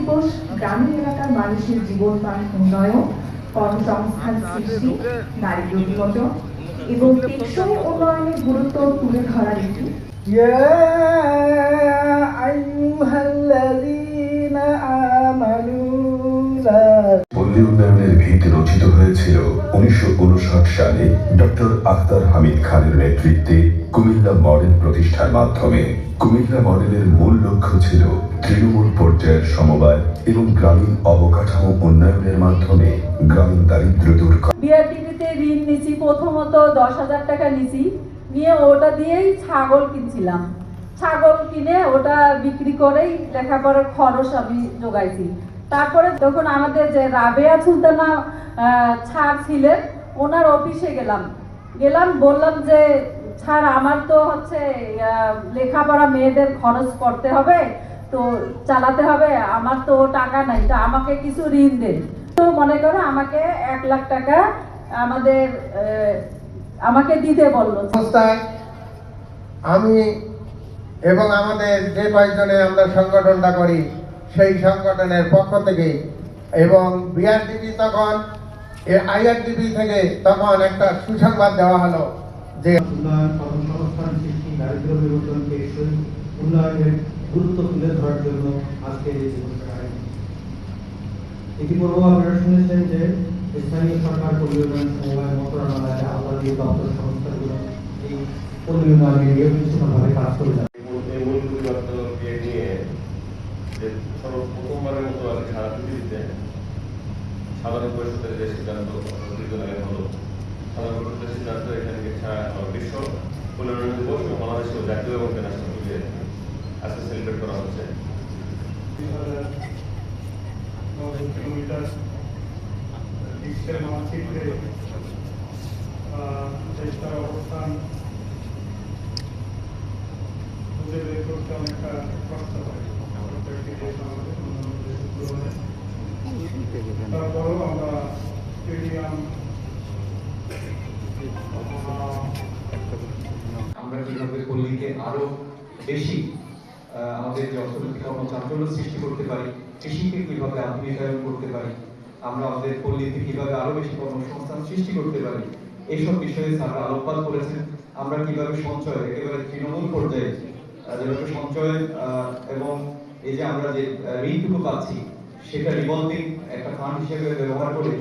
দিবস গ্রামীণ এলাকার মানুষের জীবনমান উন্নয়ন, কর্মসংস্থান সৃষ্টি, নারী অভিমোচন এবং টেকসই উন্নয়নের গুরুত্ব তুলে ধরার একটি পল্লী উন্নয়নের ভিত রচিত হয়েছিল 1959 সালে ডক্টর আখতার হামিদ খানের নেতৃত্বে কুমিল্লা মডেল প্রতিষ্ঠার মাধ্যমে। কুমিল্লা মডেলের মূল লক্ষ্য ছিল তৃণমূল পর্যায়ের সমবায় এবং গ্রামীণ অবকাঠামো উন্নয়নের মাধ্যমে গ্রামীণ দারিদ্র্য দূর করা। বিআরটিভিতে ঋণ নিছি, প্রথমত 10,000 টাকা নিছি, নিয়ে ওটা দিয়েই ছাগল কিনছিলাম। ছাগল কিনে ওটা বিক্রি করেই লেখাপড়ার খরচ আমি জোগাইছি। তারপরে যখন আমাদের যে রাবেয়া সুলতানা ছাড় ছিলেন, ওনার অফিসে গেলাম, বললাম যে ছাড় আমার তো হচ্ছে লেখাপড়া মেয়েদের খরচ করতে হবে, তো চালাতে হবে, আমার তো টাকা নাই, তো আমাকে কিছু ঋণ দেন। তো মনে করো আমাকে 1 লাখ টাকা আমাকে দিতে বললো। আমি এবং আমাদের যে কয়েকজনে আমরা সংগঠনটা করি সেই সংগঠনের পক্ষ থেকে এবং বিআরটিভি তখন আইআরটিভি থেকে তখন একটা সুসংবাদ দেওয়া হলো যে উন্নয়ন, কর্মসংস্থান সৃষ্টি, দারিদ্র্য বিমোচন, টেকসই উন্নয়নের গুরুত্ব তুলে ধরার জন্য আজকের এই দিবসের আয়োজন। ইতিপূর্বে আপনারা শুনেছেন যে স্থানীয় সরকার, পল্লী উন্নয়ন সমবায় মন্ত্রণালয়, আওতাধীন দপ্তর সংস্থাগুলো এই পল্লী উন্নয়নে নিয়মিতভাবে কাজ করে যাচ্ছে। প্রথমবারের মতো আর সারা পৃথিবীতে সাধারণ পরিষদের যে সিদ্ধান্ত দীর্ঘদিনের হলো, সাধারণ পরিষদের সিদ্ধান্ত এখানে বিশ্ব পল্লী উন্নয়ন দিবস এবং বাংলাদেশের জাতীয় এবং ইন্টারন্যাশনাল দিকে আজকে সেলিব্রেট করা হচ্ছে। অবস্থান করতে অনেকটা কষ্ট হয়। তারপরেও আমরা কিভাবে পল্লীকে আরো বেশি আমাদের যে অর্থনৈতিক কর্মচাঞ্চল্য সৃষ্টি করতে পারি, কৃষিকে কিভাবে আধুনিকায়ন করতে পারি, আমরা আমাদের পল্লীতে কিভাবে আরো বেশি কর্মসংস্থান সৃষ্টি করতে পারি, এইসব বিষয়ে স্যাররা আলোকপাত করেছেন। আমরা কিভাবে সঞ্চয় একেবারে তৃণমূল পর্যায়ে যেভাবে সঞ্চয় এবং এই যে আমরা যে ঋণটুকু পাচ্ছি সেটা রিভলভিং একটা ফান্ড হিসেবে ব্যবহার করে